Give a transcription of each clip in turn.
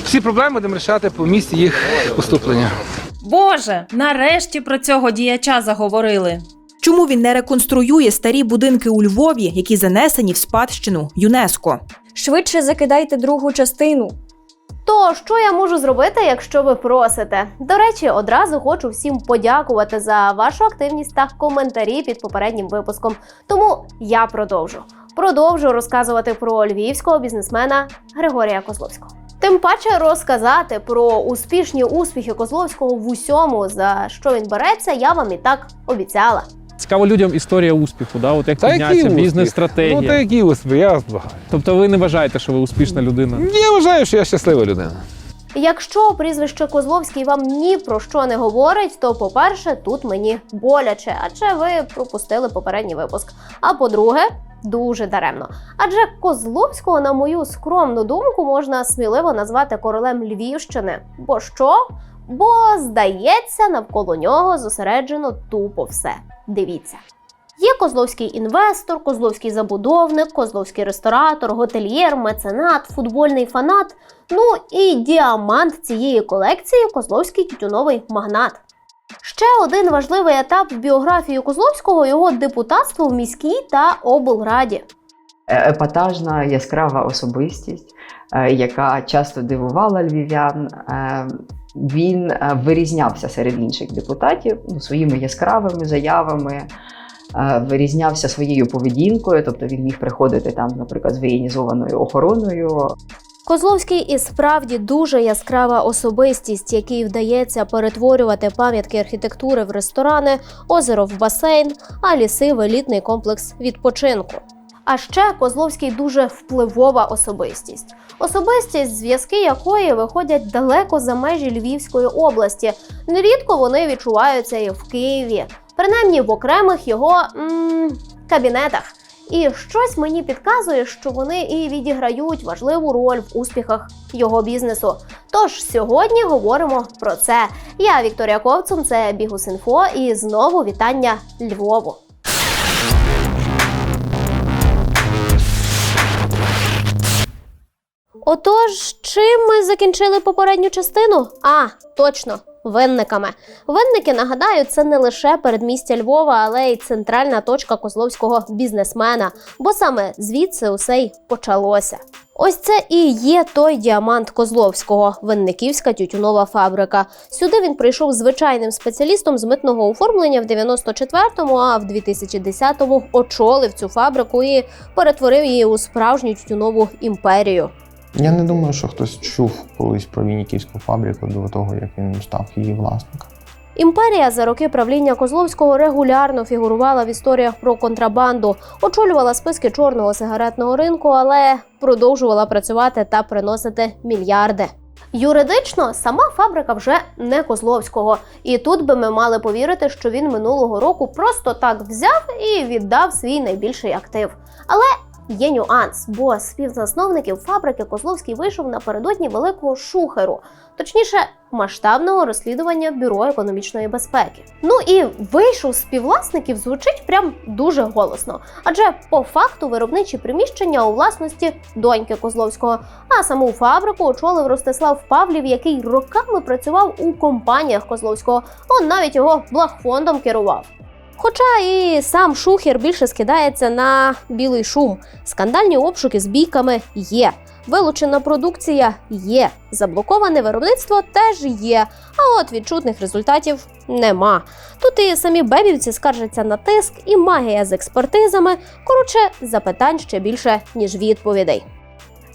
Всі проблеми будемо рішати по місці їх поступлення. Боже, нарешті про цього діяча заговорили. Чому він не реконструює старі будинки у Львові, які занесені в спадщину ЮНЕСКО? Швидше закидайте другу частину. То що я можу зробити, якщо ви просите? До речі, одразу хочу всім подякувати за вашу активність та коментарі під попереднім випуском. Тому я продовжу розказувати про львівського бізнесмена Григорія Козловського. Тим паче розказати про успішні успіхи Козловського в усьому, за що він береться, я вам і так обіцяла. Цікаво людям історія успіху, да? От як підняться, бізнес-стратегія. Ну, та які успіхи, я збагаю. Тобто ви не вважаєте, що ви успішна людина? Я вважаю, що я щаслива людина. Якщо прізвище Козловський вам ні про що не говорить, то, по-перше, тут мені боляче, адже ви пропустили попередній випуск. А по-друге, дуже даремно. Адже Козловського, на мою скромну думку, можна сміливо назвати королем Львівщини. Бо що? Бо, здається, навколо нього зосереджено тупо все. Дивіться. Є козловський інвестор, козловський забудовник, козловський ресторатор, готельєр, меценат, футбольний фанат, ну і діамант цієї колекції – козловський тютюновий магнат. Ще один важливий етап в біографії Козловського – його депутатство в міській та облраді. Епатажна, яскрава особистість, яка часто дивувала львів'ян. Він вирізнявся серед інших депутатів своїми яскравими заявами, вирізнявся своєю поведінкою, тобто він міг приходити там, наприклад, з воєнізованою охороною. Козловський і справді дуже яскрава особистість, якій вдається перетворювати пам'ятки архітектури в ресторани, озеро в басейн, а ліси в елітний комплекс відпочинку. А ще Козловський дуже впливова особистість. Особистість, зв'язки якої виходять далеко за межі Львівської області. Нерідко вони відчуваються і в Києві, принаймні в окремих його кабінетах. І щось мені підказує, що вони і відіграють важливу роль в успіхах його бізнесу. Тож сьогодні говоримо про це. Я Вікторія Ковцун, це Бігус.Інфо, і знову вітання Львову. Отож, чим ми закінчили попередню частину? Точно, Винниками. Винники, нагадаю, це не лише передмістя Львова, але й центральна точка козловського бізнесмена, бо саме звідси усе й почалося. Ось це і є той діамант Козловського – Винниківська тютюнова фабрика. Сюди він прийшов звичайним спеціалістом з митного оформлення в 94-му, а в 2010-му очолив цю фабрику і перетворив її у справжню тютюнову імперію. Я не думаю, що хтось чув колись про Винниківську фабрику до того, як він став її власником. Імперія за роки правління Козловського регулярно фігурувала в історіях про контрабанду, очолювала списки чорного сигаретного ринку, але продовжувала працювати та приносити мільярди. Юридично сама фабрика вже не Козловського. І тут би ми мали повірити, що він минулого року просто так взяв і віддав свій найбільший актив. Але є нюанс, бо з співзасновників фабрики Козловський вийшов напередодні великого шухеру, точніше, масштабного розслідування Бюро економічної безпеки. Ну і вийшов з співвласників звучить прям дуже голосно, адже по факту виробничі приміщення у власності доньки Козловського, а саму фабрику очолив Ростислав Павлів, який роками працював у компаніях Козловського, он навіть його благфондом керував. Хоча і сам шухер більше скидається на білий шум. Скандальні обшуки з бійками є. Вилучена продукція є. Заблоковане виробництво теж є. А от відчутних результатів нема. Тут і самі бебівці скаржаться на тиск, і магія з експертизами. Коротше, запитань ще більше, ніж відповідей.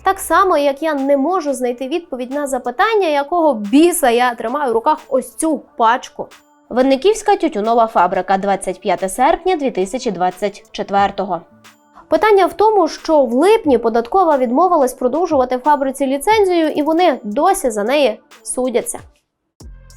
Так само, як я не можу знайти відповідь на запитання, якого біса я тримаю в руках ось цю пачку. Винниківська тютюнова фабрика, 25 серпня 2024-го. Питання в тому, що в липні податкова відмовилась продовжувати фабриці ліцензію, і вони досі за неї судяться.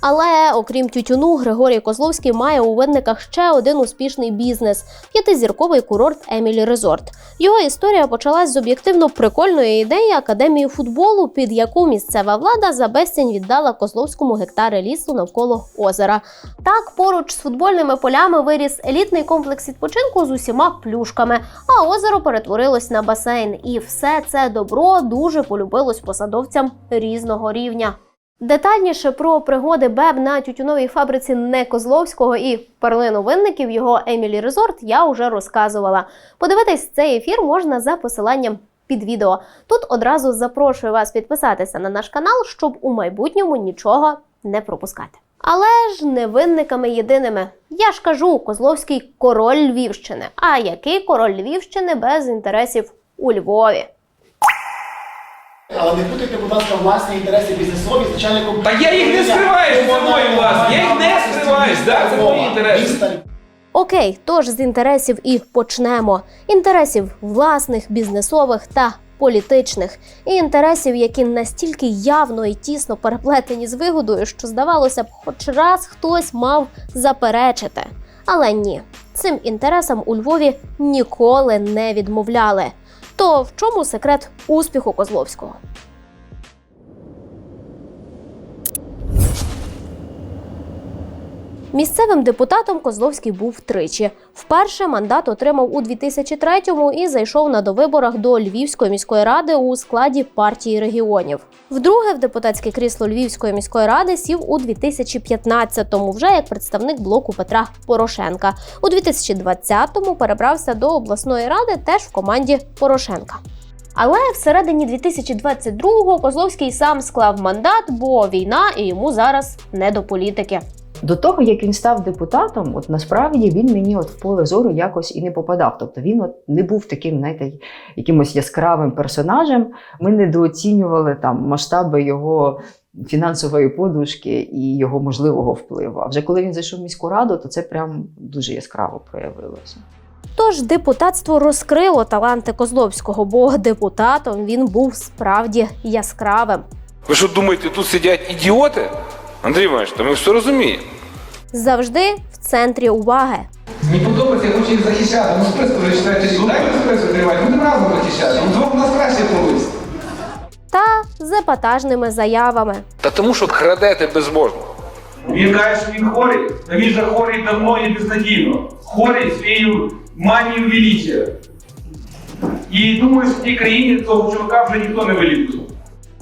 Але, окрім тютюну, Григорій Козловський має у Винниках ще один успішний бізнес – 5-зірковий курорт «Емілі Резорт». Його історія почалась з об'єктивно прикольної ідеї академії футболу, під яку місцева влада за безцінь віддала Козловському гектари лісу навколо озера. Так, поруч з футбольними полями виріс елітний комплекс відпочинку з усіма плюшками, а озеро перетворилось на басейн. І все це добро дуже полюбилось посадовцям різного рівня. Детальніше про пригоди БЕБ на тютюновій фабриці не Козловського і перлину Винників, його «Емілі Резорт», я вже розказувала. Подивитись цей ефір можна за посиланням під відео. Тут одразу запрошую вас підписатися на наш канал, щоб у майбутньому нічого не пропускати. Але ж не Винниками єдиними. Я ж кажу, Козловський – король Львівщини. А який король Львівщини без інтересів у Львові? Але не путайте, будь ласка, власні інтереси бізнесові з начальником... Та я їх не скриваю, що це мої власні. Я їх не скриваю, так? Це мої інтереси. Окей, тож з інтересів і почнемо. Інтересів власних, бізнесових та політичних. І інтересів, які настільки явно і тісно переплетені з вигодою, що, здавалося б, хоч раз хтось мав заперечити. Але ні, цим інтересам у Львові ніколи не відмовляли. То в чому секрет успіху Козловського? Місцевим депутатом Козловський був тричі. Вперше мандат отримав у 2003-му і зайшов на довиборах до Львівської міської ради у складі партії регіонів. Вдруге в депутатське крісло Львівської міської ради сів у 2015-му, вже як представник блоку Петра Порошенка. У 2020-му перебрався до обласної ради теж в команді Порошенка. Але всередині 2022-го Козловський сам склав мандат, бо війна і йому зараз не до політики. До того, як він став депутатом, от насправді він мені от в поле зору якось і не попадав. Тобто він от не був таким, знаєте, якимось яскравим персонажем. Ми недооцінювали там масштаби його фінансової подушки і його можливого впливу. А вже коли він зайшов в міську раду, то це прям дуже яскраво проявилося. Тож депутатство розкрило таланти Козловського, бо депутатом він був справді яскравим. Ви що думаєте, тут сидять ідіоти? Андрій Іванович, то ми все розуміємо. Завжди в центрі уваги. Мені подобається, я хочу їх захищати. Ну, списку ви читаєте, дайте списку тривати, будемо разом захищати. Ну, двох у нас краще вийде. Та з епатажними заявами. Та тому, що крадете безбожно. Він каже, що він хворий, та він же хворий давно і безнадійно. Хворий своєю манією величия. І думаю, що в тій країні того чувака вже ніхто не вилікує.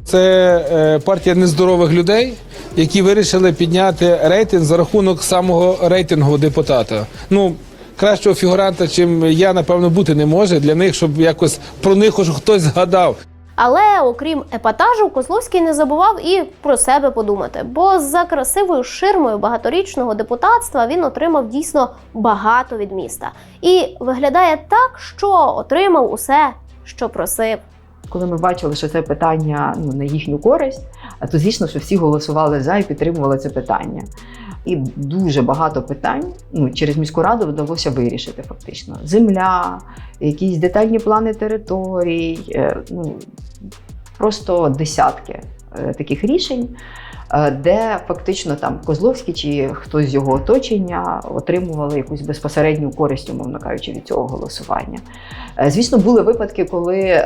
Це партія нездорових людей, які вирішили підняти рейтинг за рахунок самого рейтингового депутата. Ну, кращого фігуранта, чим я, напевно, бути не може для них, щоб якось про них хоч хтось згадав. Але, окрім епатажу, Козловський не забував і про себе подумати. Бо за красивою ширмою багаторічного депутатства він отримав дійсно багато від міста. І виглядає так, що отримав усе, що просив. Коли ми бачили, що це питання на їхню користь, то звісно, що всі голосували за і підтримували це питання. І дуже багато питань через міську раду вдалося вирішити фактично. Земля, якісь детальні плани територій, просто десятки таких рішень, де фактично там Козловський чи хтось з його оточення отримували якусь безпосередню користь, умовно кажучи, від цього голосування. Звісно, були випадки, коли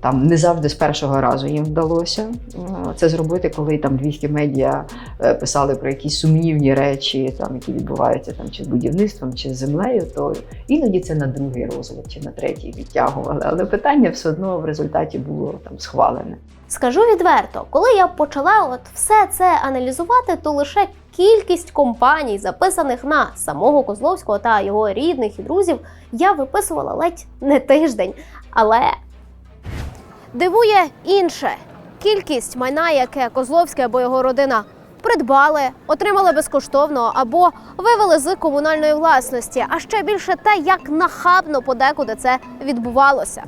там не завжди з першого разу їм вдалося це зробити, коли там львівські медіа писали про якісь сумнівні речі, там, які відбуваються там, чи з будівництвом, чи з землею, то іноді це на другий розгляд чи на третій відтягували. Але питання все одно в результаті було там схвалене. Скажу відверто, коли я почала все це аналізувати, то лише кількість компаній, записаних на самого Козловського та його рідних і друзів, я виписувала ледь не тиждень. Але дивує інше. Кількість майна, яке Козловський або його родина придбали, отримали безкоштовно або вивели з комунальної власності. А ще більше те, як нахабно подекуди це відбувалося.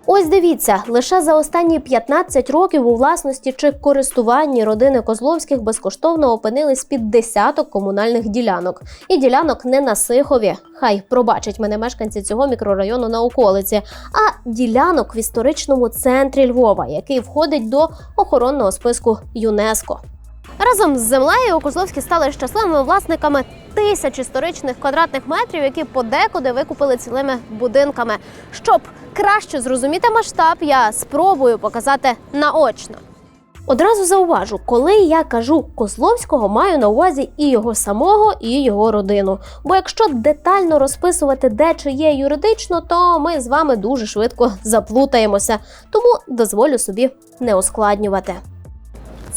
Ось дивіться, лише за останні 15 років у власності чи користуванні родини Козловських безкоштовно опинились під десяток комунальних ділянок. І ділянок не на Сихові, хай пробачать мене мешканці цього мікрорайону на околиці, а ділянок в історичному центрі Львова, який входить до охоронного списку ЮНЕСКО. Разом з землею Козловські стали щасливими власниками тисяч історичних квадратних метрів, які подекуди викупили цілими будинками. Щоб краще зрозуміти масштаб, я спробую показати наочно. Одразу зауважу, коли я кажу Козловського, маю на увазі і його самого, і його родину. Бо якщо детально розписувати, де чи є юридично, то ми з вами дуже швидко заплутаємося. Тому дозволю собі не ускладнювати.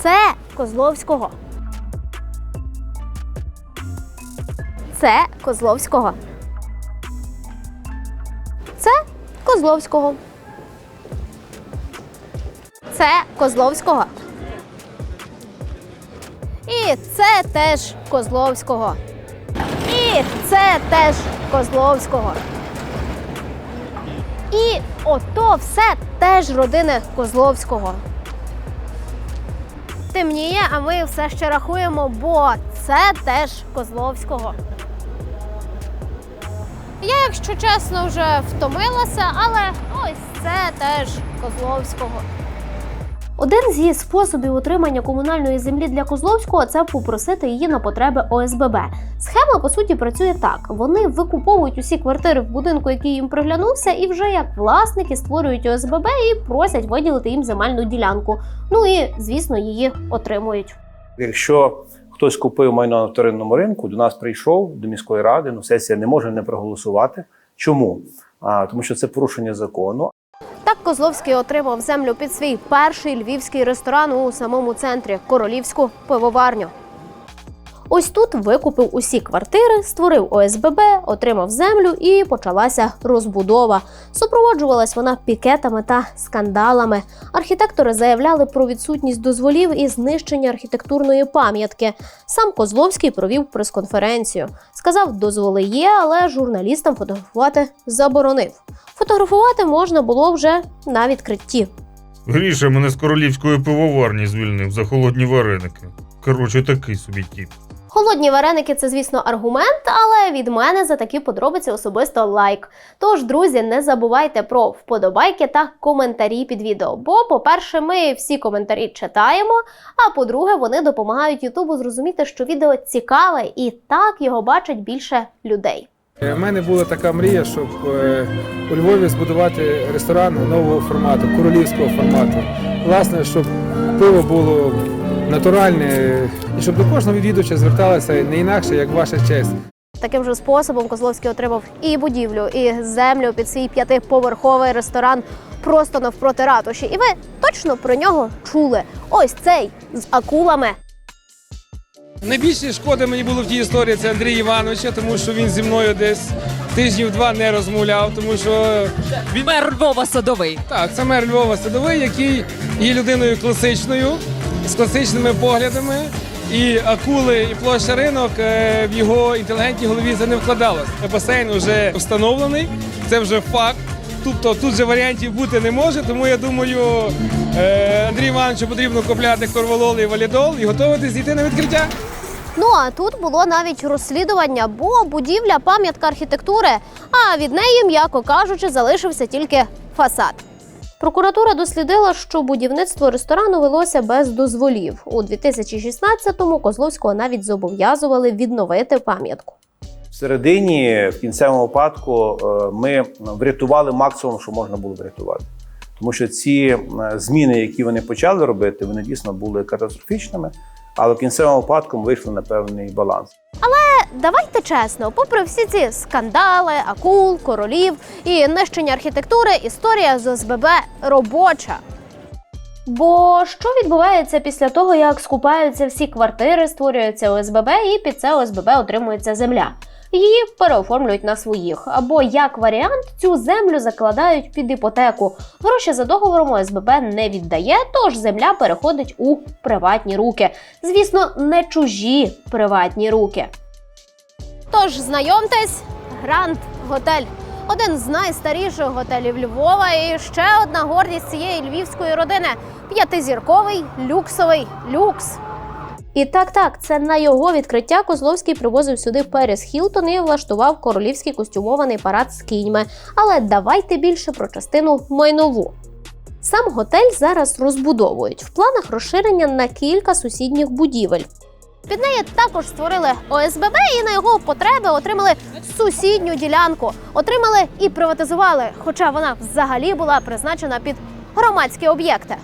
Це Козловського. Це Козловського. Це Козловського. Це Козловського. І це теж Козловського. І це теж Козловського. І ото все теж родини Козловського. Темніє, а ми все ще рахуємо, бо це теж Козловського. Я, якщо чесно, вже втомилася, але ось це теж Козловського. Один зі способів отримання комунальної землі для Козловського – це попросити її на потреби ОСББ. Схема, по суті, працює так. Вони викуповують усі квартири в будинку, який їм приглянувся, і вже як власники створюють ОСББ і просять виділити їм земельну ділянку. Ну і, звісно, її отримують. Якщо хтось купив майно на вторинному ринку, до нас прийшов, до міської ради, сесія не може не проголосувати. Чому? Тому що це порушення закону. Так Козловський отримав землю під свій перший львівський ресторан у самому центрі – Королівську пивоварню. Ось тут викупив усі квартири, створив ОСББ, отримав землю і почалася розбудова. Супроводжувалась вона пікетами та скандалами. Архітектори заявляли про відсутність дозволів і знищення архітектурної пам'ятки. Сам Козловський провів прес-конференцію. Сказав, дозволи є, але журналістам фотографувати заборонив. Фотографувати можна було вже на відкритті. Гріша мене з королівської пивоварні звільнив за холодні вареники. Коротше, такий собі тіп. Холодні вареники – це, звісно, аргумент, але від мене за такі подробиці особисто лайк. Тож, друзі, не забувайте про вподобайки та коментарі під відео. Бо, по-перше, ми всі коментарі читаємо, а по-друге, вони допомагають Ютубу зрозуміти, що відео цікаве і так його бачать більше людей. У мене була така мрія, щоб у Львові збудувати ресторан нового формату, королівського формату. Власне, щоб пиво було натуральне і щоб до кожного відвідувача зверталися не інакше, як ваша честь. Таким же способом Козловський отримав і будівлю, і землю під свій 5-поверховий ресторан просто навпроти ратуші. І ви точно про нього чули. Ось цей з акулами. Найбільше шкоди мені було в тій історії – це Андрій Івановича, тому що він зі мною десь тижнів 2 не розмовляв, тому що він... Мер Львова Садовий. Так, це мер Львова Садовий, який є людиною класичною, з класичними поглядами, і акули, і площа ринок в його інтелігентній голові це не вкладалось. Басейн вже встановлений, це вже факт. Тобто тут же варіантів бути не може, тому я думаю, Андрію Івановичу потрібно купляти корвалол і валідол і готуватись йти на відкриття. Ну а тут було навіть розслідування, бо будівля – пам'ятка архітектури, а від неї, м'яко кажучи, залишився тільки фасад. Прокуратура дослідила, що будівництво ресторану велося без дозволів. У 2016-му Козловського навіть зобов'язували відновити пам'ятку. Всередині, в кінцевому випадку, ми врятували максимум, що можна було врятувати. Тому що ці зміни, які вони почали робити, вони дійсно були катастрофічними, але в кінцевому випадку ми вийшли на певний баланс. Але давайте чесно, попри всі ці скандали, акул, королів і нищення архітектури, історія з ОСББ робоча. Бо що відбувається після того, як скупаються всі квартири, створюється ОСББ і під це ОСББ отримується земля? Її переоформлюють на своїх. Або, як варіант, цю землю закладають під іпотеку. Гроші за договором ОСББ не віддає, тож земля переходить у приватні руки. Звісно, не чужі приватні руки. Тож, знайомтесь, Гранд Готель. Один з найстаріших готелів Львова і ще одна гордість цієї львівської родини – 5-зірковий люксовий люкс. І так, це на його відкриття Козловський привозив сюди Перес Хілтон і влаштував королівський костюмований парад з кіньми. Але давайте більше про частину майнову. Сам готель зараз розбудовують. В планах розширення на кілька сусідніх будівель. Під неї також створили ОСББ і на його потреби отримали сусідню ділянку. Отримали і приватизували, хоча вона взагалі була призначена під громадські об'єкти.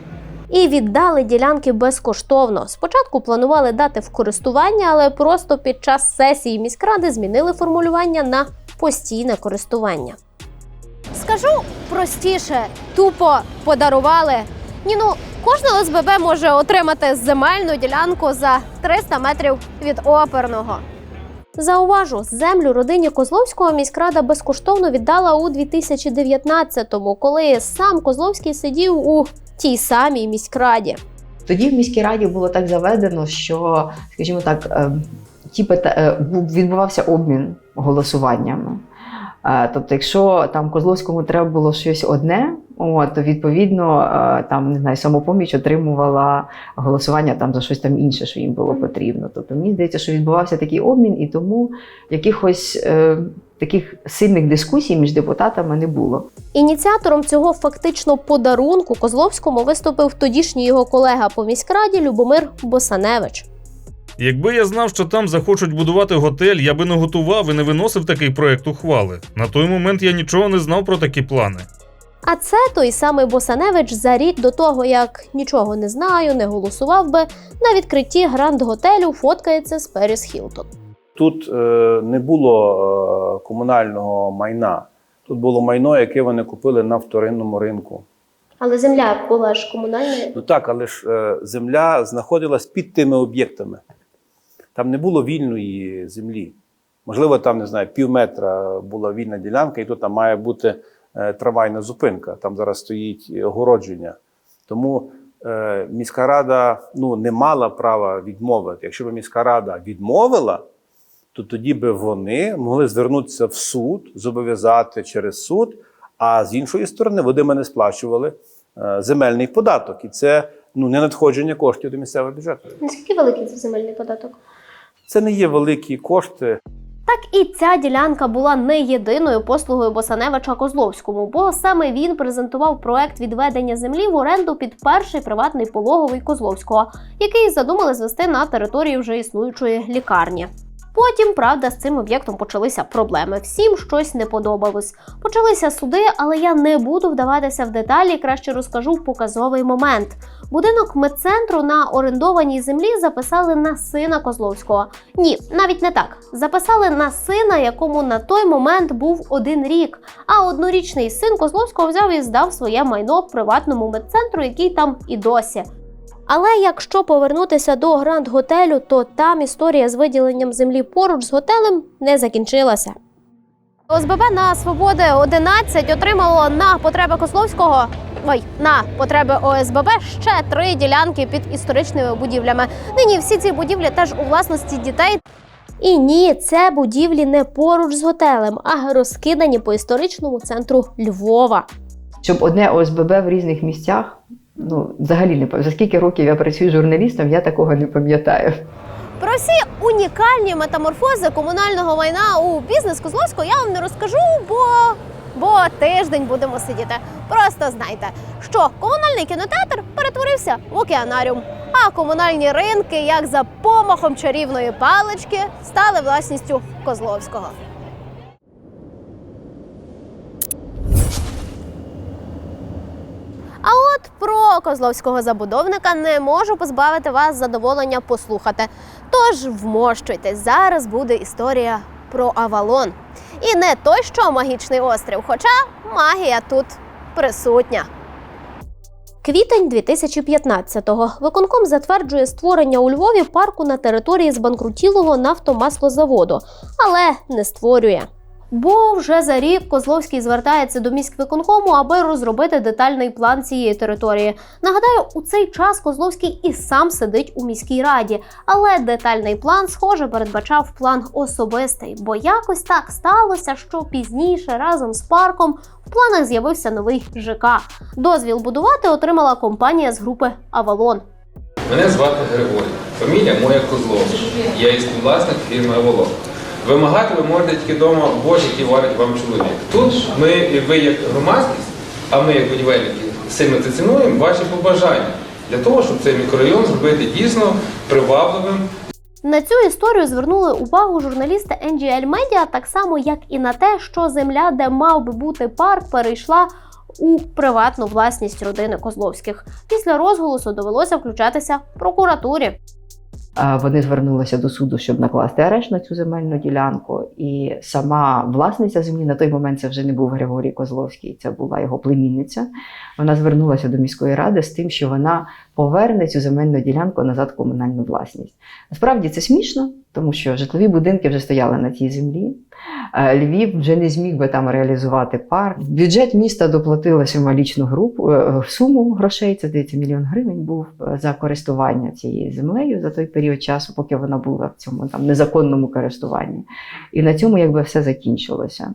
І віддали ділянки безкоштовно. Спочатку планували дати в користування, але просто під час сесії міськради змінили формулювання на постійне користування. Скажу простіше, тупо подарували. Кожна ОСББ може отримати земельну ділянку за 300 метрів від оперного. Зауважу, землю родині Козловського міськрада безкоштовно віддала у 2019-му, коли сам Козловський сидів у тій самій міськраді. Тоді в міській раді було так заведено, що, скажімо так, відбувався обмін голосуваннями. Тобто, якщо там Козловському треба було щось одне, то відповідно там, не знаю, Самопоміч отримувала голосування там за щось там інше, що їм було потрібно. Тобто мені здається, що відбувався такий обмін, і тому якихось таких сильних дискусій між депутатами не було. Ініціатором цього фактично подарунку Козловському виступив тодішній його колега по міськраді Любомир Босаневич. Якби я знав, що там захочуть будувати готель, я би не готував і не виносив такий проект ухвали. На той момент я нічого не знав про такі плани. А це той самий Босаневич за рік до того, як нічого не знаю, не голосував би, на відкритті Гранд-готелю фоткається з Періс Хілтон. Тут не було комунального майна. Тут було майно, яке вони купили на вторинному ринку. Але земля була ж комунальна. Ну так, але ж земля знаходилась під тими об'єктами. Там не було вільної землі. Можливо, там, не знаю, півметра була вільна ділянка, і тут там має бути трамвайна зупинка. Там зараз стоїть огородження. Тому міська рада не мала права відмовити. Якщо б міська рада відмовила, то тоді би вони могли звернутися в суд, зобов'язати через суд, а з іншої сторони вони мене сплачували земельний податок. І це не надходження коштів до місцевого бюджету. Наскільки великий це земельний податок? Це не є великі кошти. Так і ця ділянка була не єдиною послугою Босаневича Козловському, бо саме він презентував проект відведення землі в оренду під перший приватний пологовий Козловського, який задумали звести на території вже існуючої лікарні. Потім, правда, з цим об'єктом почалися проблеми. Всім щось не подобалось. Почалися суди, але я не буду вдаватися в деталі, краще розкажу показовий момент. Будинок медцентру на орендованій землі записали на сина Козловського. Ні, навіть не так. Записали на сина, якому на той момент був 1 рік. А 1-річний син Козловського взяв і здав своє майно приватному медцентру, який там і досі. Але якщо повернутися до Гранд-готелю, то там історія з виділенням землі поруч з готелем не закінчилася. ОСББ на Свободи 11 отримало на потреби Козловського, на потреби ОСББ ще 3 ділянки під історичними будівлями. Нині всі ці будівлі теж у власності дітей. І ні, це будівлі не поруч з готелем, а розкидані по історичному центру Львова. Щоб одне ОСББ в різних місцях, взагалі не пам'ятаю. За скільки років я працюю журналістом, я такого не пам'ятаю. Про всі унікальні метаморфози комунального майна у бізнес Козловського я вам не розкажу, бо тиждень будемо сидіти. Просто знайте, що комунальний кінотеатр перетворився в океанаріум, а комунальні ринки, як за помахом чарівної палички, стали власністю Козловського. А от про козловського забудовника не можу позбавити вас задоволення послухати. Тож вмощуйтесь, зараз буде історія про Авалон. І не той, що магічний острів, хоча магія тут присутня. Квітень 2015-го. Виконком затверджує створення у Львові парку на території збанкрутілого нафтомаслозаводу, але не створює. Бо вже за рік Козловський звертається до міськвиконкому, аби розробити детальний план цієї території. Нагадаю, у цей час Козловський і сам сидить у міській раді, але детальний план, схоже, передбачав план особистий, бо якось так сталося, що пізніше разом з парком в планах з'явився новий ЖК. Дозвіл будувати отримала компанія з групи «Авалон». Мене звати Григорій, фамілія моя Козловська. Я є співвласник фірми «Авалон». Вимагати ви можете тільки вдома борщ, який варить вам чоловік. Тут ви як громадськість, а ми як будівельники сильно це цінуємо, ваші побажання для того, щоб цей мікрорайон зробити дійсно привабливим. На цю історію звернули увагу журналісти NGL Media, так само, як і на те, що земля, де мав би бути парк, перейшла у приватну власність родини Козловських. Після розголосу довелося включатися прокуратурі. Вони звернулися до суду, щоб накласти арешт на цю земельну ділянку. І сама власниця землі, на той момент це вже не був Григорій Козловський, це була його племінниця. Вона звернулася до міської ради з тим, що вона поверне цю земельну ділянку назад в комунальну власність. Насправді це смішно, тому що житлові будинки вже стояли на цій землі. Львів вже не зміг би там реалізувати парк. В бюджет міста доплатили символічну суму грошей, це, здається, 1 мільйон гривень був за користування цією землею за той період часу, поки вона була в цьому там незаконному користуванні. І на цьому якби все закінчилося.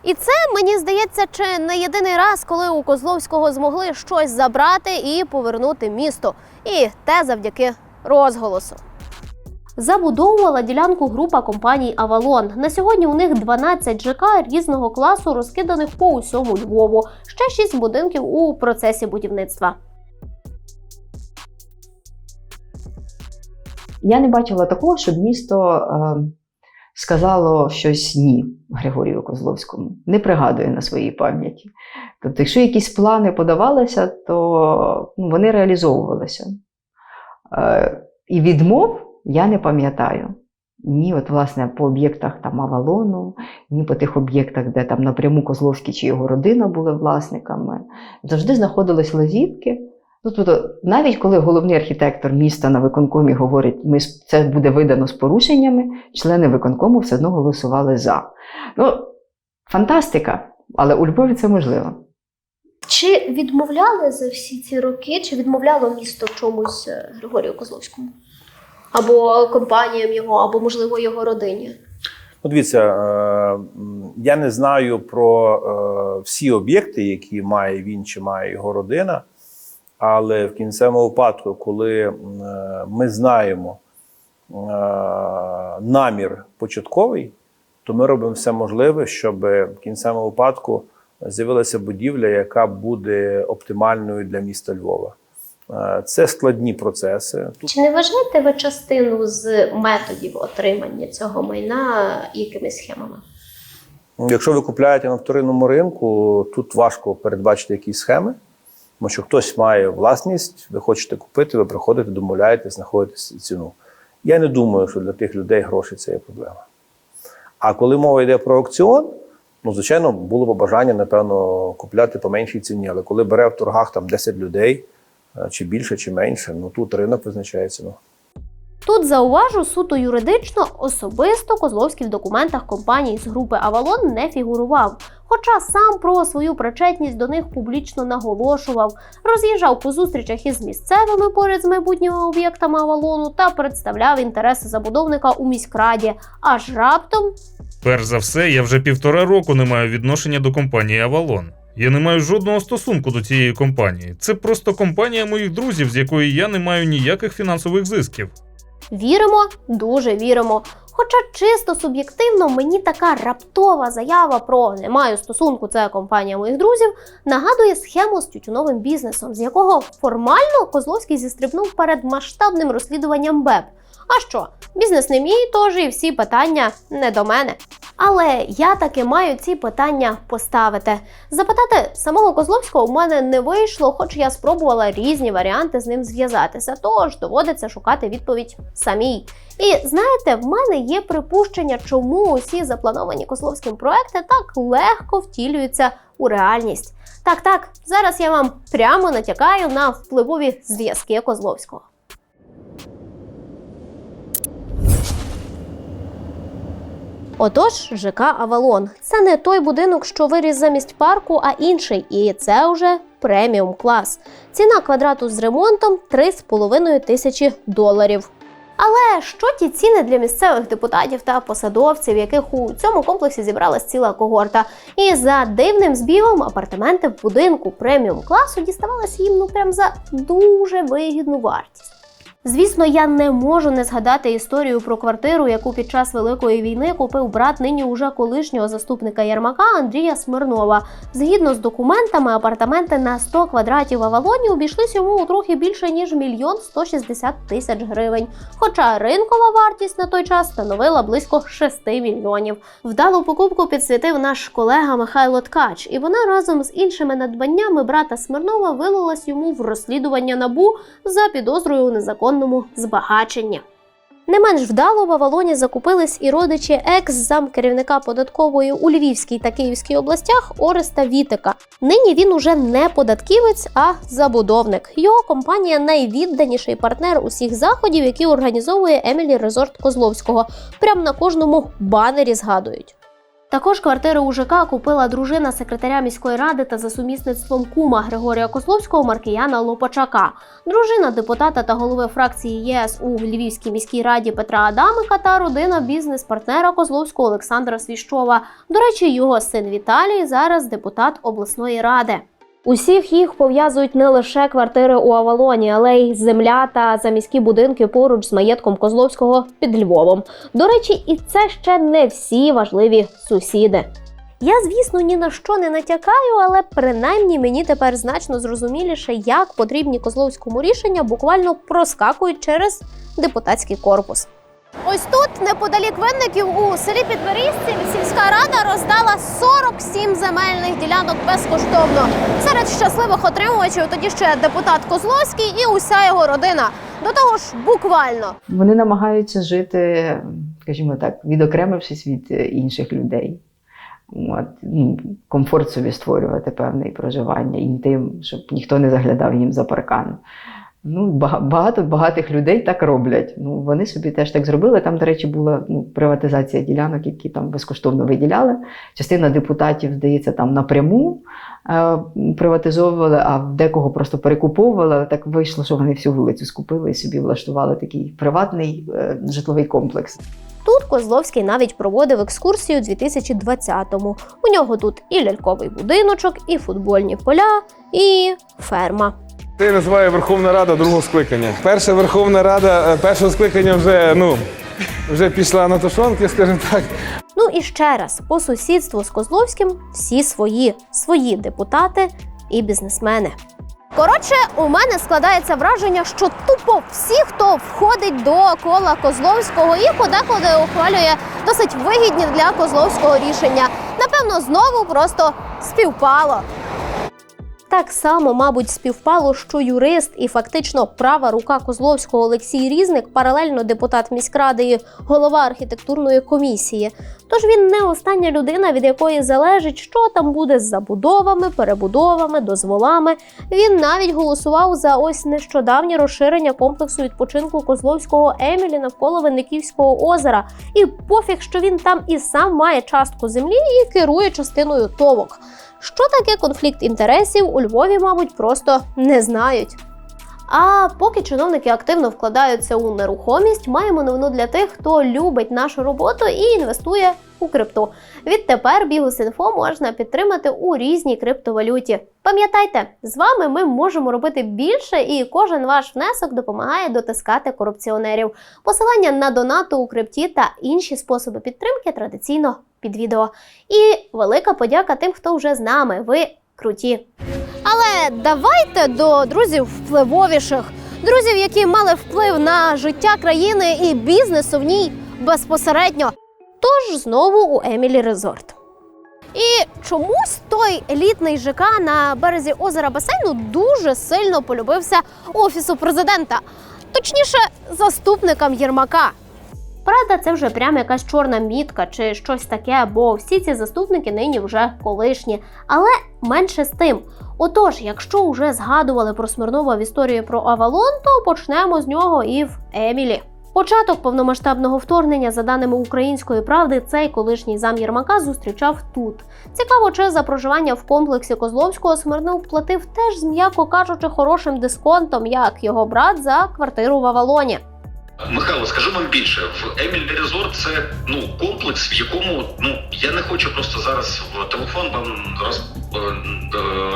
І це, мені здається, чи не єдиний раз, коли у Козловського змогли щось забрати і повернути місту. І те завдяки розголосу. Забудовувала ділянку група компаній «Авалон». На сьогодні у них 12 ЖК різного класу, розкиданих по усьому Львову. Ще 6 будинків у процесі будівництва. Я не бачила такого, щоб місто сказало щось «ні» Григорію Козловському. Не пригадую на своїй пам'яті. Тобто, якщо якісь плани подавалися, то вони реалізовувалися. І відмов я не пам'ятаю. Ні, от, власне, по об'єктах там Авалону, ні по тих об'єктах, де там напряму Козловський чи його родина були власниками. Завжди знаходились лазівки. Тобто, навіть коли головний архітектор міста на виконкомі говорить, це буде видано з порушеннями, члени виконкому все одно голосували за. Фантастика, але у Львові це можливо. Чи відмовляли за всі ці роки, чи відмовляло місто в чомусь Григорію Козловському? Або компаніям його, або, можливо, його родині? Дивіться, я не знаю про всі об'єкти, які має він чи має його родина, але в кінцевому випадку, коли ми знаємо намір початковий, то ми робимо все можливе, щоб в кінцевому випадку з'явилася будівля, яка буде оптимальною для міста Львова. Це складні процеси. Чи не вважаєте ви частину з методів отримання цього майна якимись схемами? Якщо ви купляєте на вторинному ринку, тут важко передбачити якісь схеми, тому що хтось має власність, ви хочете купити, ви приходите, домовляєтесь, знаходите ціну. Я не думаю, що для тих людей гроші – це є проблема. А коли мова йде про аукціон, звичайно, було б бажання, напевно, купляти по меншій ціні, але коли бере в торгах там 10 людей, чи більше, чи менше, тут ринок визначає ціну. Тут, зауважу, суто юридично, особисто Козловський в документах компанії з групи «Авалон» не фігурував. Хоча сам про свою причетність до них публічно наголошував, роз'їжджав по зустрічах із місцевими поряд з майбутніми об'єктами «Авалону» та представляв інтереси забудовника у міськраді. Аж раптом... Перш за все, я вже 1,5 року не маю відношення до компанії «Авалон». Я не маю жодного стосунку до цієї компанії. Це просто компанія моїх друзів, з якої я не маю ніяких фінансових зисків. Віримо, дуже віримо. Хоча чисто суб'єктивно мені така раптова заява про «не маю стосунку, це компанія моїх друзів» нагадує схему з тютюновим бізнесом, з якого формально Козловський зістрибнув перед масштабним розслідуванням БЕП. А що, бізнес не мій, тож і всі питання не до мене. Але я таки маю ці питання поставити. Запитати самого Козловського в мене не вийшло, хоч я спробувала різні варіанти з ним зв'язатися, тож доводиться шукати відповідь самій. І знаєте, в мене є припущення, чому усі заплановані Козловським проекти так легко втілюються у реальність. Так, зараз я вам прямо натякаю на впливові зв'язки Козловського. Отож, ЖК «Авалон» – це не той будинок, що виріс замість парку, а інший. І це вже преміум клас. Ціна квадрату з ремонтом – $3,5 тисячі. Але що ті ціни для місцевих депутатів та посадовців, яких у цьому комплексі зібралась ціла когорта? І за дивним збігом апартаменти в будинку преміум класу діставалися їм прям за дуже вигідну вартість. Звісно, я не можу не згадати історію про квартиру, яку під час Великої війни купив брат нині уже колишнього заступника Єрмака Андрія Смирнова. Згідно з документами, апартаменти на 100 квадратів в Авалоні обійшлись йому у трохи більше, ніж 1 160 000 гривень. Хоча ринкова вартість на той час становила близько 6 мільйонів. Вдалу покупку підсвітив наш колега Михайло Ткач, і вона разом з іншими надбаннями брата Смирнова вилилась йому в розслідування НАБУ за підозрою у незаконному збагаченні. Не менш вдало в Авалоні закупились і родичі екс-замкерівника податкової у Львівській та Київській областях Ореста Вітика. Нині він уже не податківець, а забудовник. Його компанія – найвідданіший партнер усіх заходів, які організовує Емілі Резорт Козловського. Прямо на кожному банері згадують. Також квартири у ЖК купила дружина секретаря міської ради та за сумісництвом кума Григорія Козловського Маркіяна Лопачака, дружина депутата та голови фракції ЄС у Львівській міській раді Петра Адамика та родина бізнес-партнера Козловського Олександра Свіщова. До речі, його син Віталій зараз депутат обласної ради. Усіх їх пов'язують не лише квартири у Авалоні, але й земля та заміські будинки поруч з маєтком Козловського під Львовом. До речі, і це ще не всі важливі сусіди. Я, звісно, ні на що не натякаю, але принаймні мені тепер значно зрозуміліше, як потрібні Козловському рішення буквально проскакують через депутатський корпус. Ось тут, неподалік Винників, у селі Підберізці, сільська рада роздала 47 земельних ділянок безкоштовно. Серед щасливих отримувачів тоді ще депутат Козловський і уся його родина. До того ж, буквально. Вони намагаються жити, скажімо так, відокремившись від інших людей. Комфорт собі створювати певний проживання, інтим, щоб ніхто не заглядав їм за паркан. Багато багатих людей так роблять. Вони собі теж так зробили. Там, до речі, була приватизація ділянок, які там безкоштовно виділяли. Частина депутатів, здається, там напряму приватизовували, а в декого просто перекуповували. Так вийшло, що вони всю вулицю скупили і собі влаштували такий приватний житловий комплекс. Тут Козловський навіть проводив екскурсію у 2020-му. У нього тут і ляльковий будиночок, і футбольні поля, і ферма. Це називає Верховна Рада другого скликання. Перша Верховна Рада першого скликання вже пішла на тушонки, скажімо так. І ще раз, по сусідству з Козловським всі свої депутати і бізнесмени. Коротше, у мене складається враження, що тупо всі, хто входить до кола Козловського і подекуди ухвалює досить вигідні для Козловського рішення, напевно, знову просто співпало. Так само, мабуть, співпало, що юрист і фактично права рука Козловського Олексій Різник паралельно депутат міськради і голова архітектурної комісії. Тож він не остання людина, від якої залежить, що там буде з забудовами, перебудовами, дозволами. Він навіть голосував за ось нещодавнє розширення комплексу відпочинку Козловського Емілі навколо Винниківського озера. І пофіг, що він там і сам має частку землі і керує частиною ТОВок. Що таке конфлікт інтересів, у Львові, мабуть, просто не знають. А поки чиновники активно вкладаються у нерухомість, маємо новину для тих, хто любить нашу роботу і інвестує у крипту. Відтепер Bihus.info можна підтримати у різній криптовалюті. Пам'ятайте, з вами ми можемо робити більше, і кожен ваш внесок допомагає дотискати корупціонерів. Посилання на донати у крипті та інші способи підтримки традиційно під відео. І велика подяка тим, хто вже з нами. Ви круті. Але давайте до друзів впливовіших. Друзів, які мали вплив на життя країни і бізнесу в ній безпосередньо. Тож знову у Емілі Резорт. І чомусь той елітний ЖК на березі озера Басейну дуже сильно полюбився Офісу президента. Точніше, заступникам Єрмака. Правда, це вже прямо якась чорна мітка чи щось таке, бо всі ці заступники нині вже колишні. Але менше з тим. Отож, якщо вже згадували про Смирнова в історії про Авалон, то почнемо з нього і в Емілі. Початок повномасштабного вторгнення, за даними «Української правди», цей колишній зам Єрмака зустрічав тут. Цікаво, чи за проживання в комплексі Козловського Смирнов платив теж, м'яко кажучи, хорошим дисконтом, як його брат за квартиру в Авалоні. Михайло, скажу вам більше, в Емілі Резорт це комплекс, в якому я не хочу просто зараз в телефон вам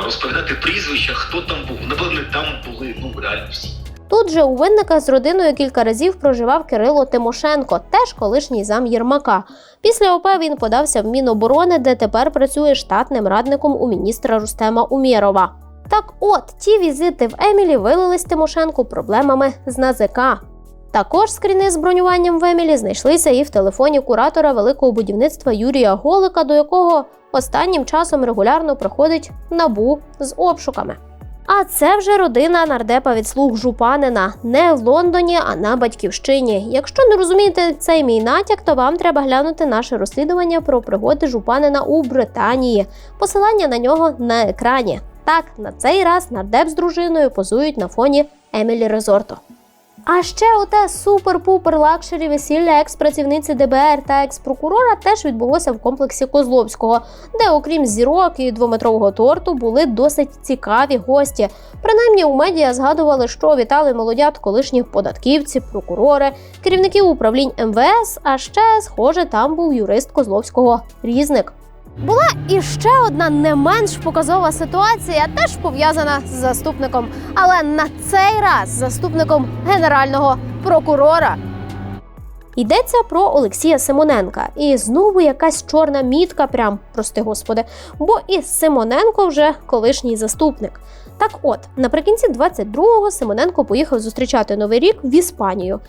розповідати прізвища, хто там був. Напевно, там були реально всі. Тут же у Винника з родиною кілька разів проживав Кирило Тимошенко, теж колишній зам Єрмака. Після ОП він подався в Міноборони, де тепер працює штатним радником у міністра Рустема Умєрова. Так от, ті візити в Емілі вилились Тимошенку проблемами з НАЗК. Також скріни з бронюванням в Емілі знайшлися і в телефоні куратора великого будівництва Юрія Голика, до якого останнім часом регулярно приходить НАБУ з обшуками. А це вже родина нардепа від «Слуг» Жупанина. Не в Лондоні, а на батьківщині. Якщо не розумієте цей мій натяк, то вам треба глянути наше розслідування про пригоди Жупанина у Британії. Посилання на нього на екрані. Так, на цей раз нардеп з дружиною позують на фоні Емілі Резорту. А ще оте супер-пупер лакшері весілля екс-працівниці ДБР та екс-прокурора теж відбулося в комплексі Козловського, де окрім зірок і 2-метрового торту були досить цікаві гості. Принаймні у медіа згадували, що вітали молодят колишніх податківці, прокурори, керівників управлінь МВС, а ще, схоже, там був юрист Козловського Різник. Була і ще одна не менш показова ситуація, теж пов'язана з заступником, але на цей раз заступником генерального прокурора. Йдеться про Олексія Симоненка. І знову якась чорна мітка, прям, прости господи, бо і Симоненко вже колишній заступник. Так от, наприкінці 22-го Симоненко поїхав зустрічати Новий рік в Іспанію.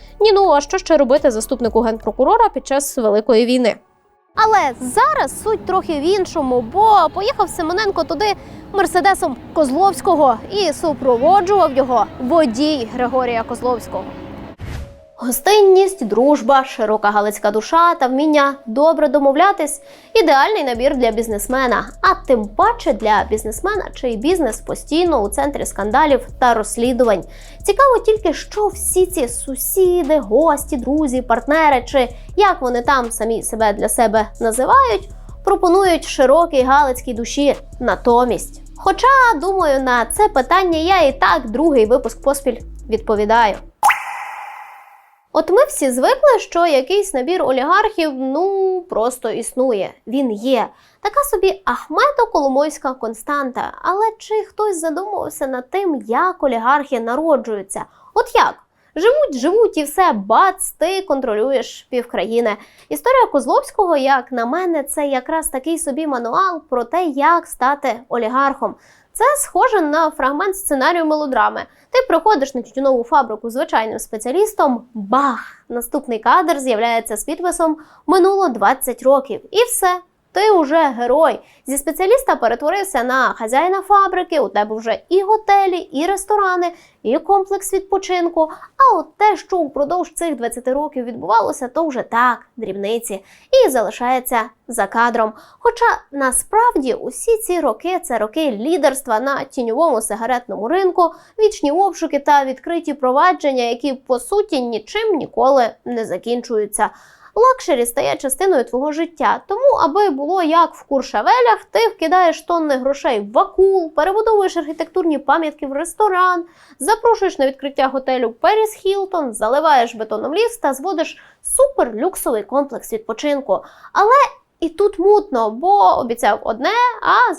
А що ще робити заступнику генпрокурора під час Великої війни? Але зараз суть трохи в іншому, бо поїхав Симоненко туди мерседесом Козловського і супроводжував його водій Григорія Козловського. Гостинність, дружба, широка галицька душа та вміння добре домовлятись – ідеальний набір для бізнесмена. А тим паче для бізнесмена, чий бізнес постійно у центрі скандалів та розслідувань. Цікаво тільки, що всі ці сусіди, гості, друзі, партнери, чи як вони там самі себе для себе називають, пропонують широкій галицькій душі натомість. Хоча, думаю, на це питання я і так другий випуск поспіль відповідаю. От ми всі звикли, що якийсь набір олігархів, просто існує. Він є. Така собі Ахмето-Коломойська константа. Але чи хтось задумувався над тим, як олігархи народжуються? От як? Живуть і все, бац, ти контролюєш півкраїни. Історія Козловського, як на мене, це якраз такий собі мануал про те, як стати олігархом. Це схоже на фрагмент сценарію мелодрами. Ти приходиш на тютюнову фабрику звичайним спеціалістом, бах! Наступний кадр з'являється з підписом «Минуло 20 років» і все. Ти вже герой. Зі спеціаліста перетворився на хазяїна фабрики, у тебе вже і готелі, і ресторани, і комплекс відпочинку. А от те, що упродовж цих 20 років відбувалося, то вже так, дрібниці. І залишається за кадром. Хоча насправді усі ці роки – це роки лідерства на тіньовому сигаретному ринку, вічні обшуки та відкриті провадження, які по суті нічим ніколи не закінчуються. Лакшері стає частиною твого життя, тому аби було як в Куршавелях, ти вкидаєш тонни грошей в акул, перебудовуєш архітектурні пам'ятки в ресторан, запрошуєш на відкриття готелю Періс Хілтон, заливаєш бетоном ліс та зводиш суперлюксовий комплекс відпочинку. Але і тут мутно, бо обіцяв одне, а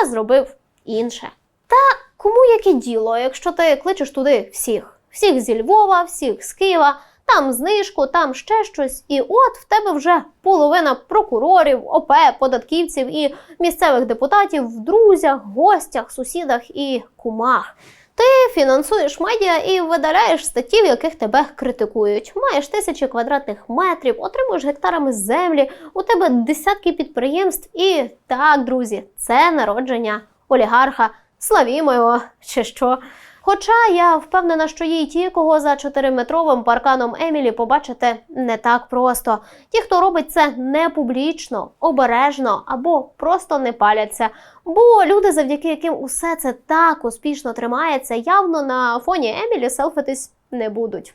зробив інше. Та кому яке діло, якщо ти кличеш туди всіх? Всіх зі Львова, всіх з Києва, там знижку, там ще щось, і от в тебе вже половина прокурорів, ОП, податківців і місцевих депутатів в друзях, гостях, сусідах і кумах. Ти фінансуєш медіа і видаляєш статті, в яких тебе критикують. Маєш тисячі квадратних метрів, отримуєш гектарами землі, у тебе десятки підприємств і так, друзі, це народження олігарха. Славімо його, чи що. Хоча я впевнена, що є й ті, кого за 4-метровим парканом Емілі побачити не так просто. Ті, хто робить це не публічно, обережно або просто не паляться. Бо люди, завдяки яким усе це так успішно тримається, явно на фоні Емілі селфитись не будуть.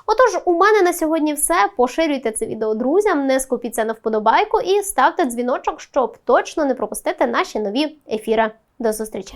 Отож, у мене на сьогодні все. Поширюйте це відео друзям, не скупіться на вподобайку і ставте дзвіночок, щоб точно не пропустити наші нові ефіри. До зустрічі!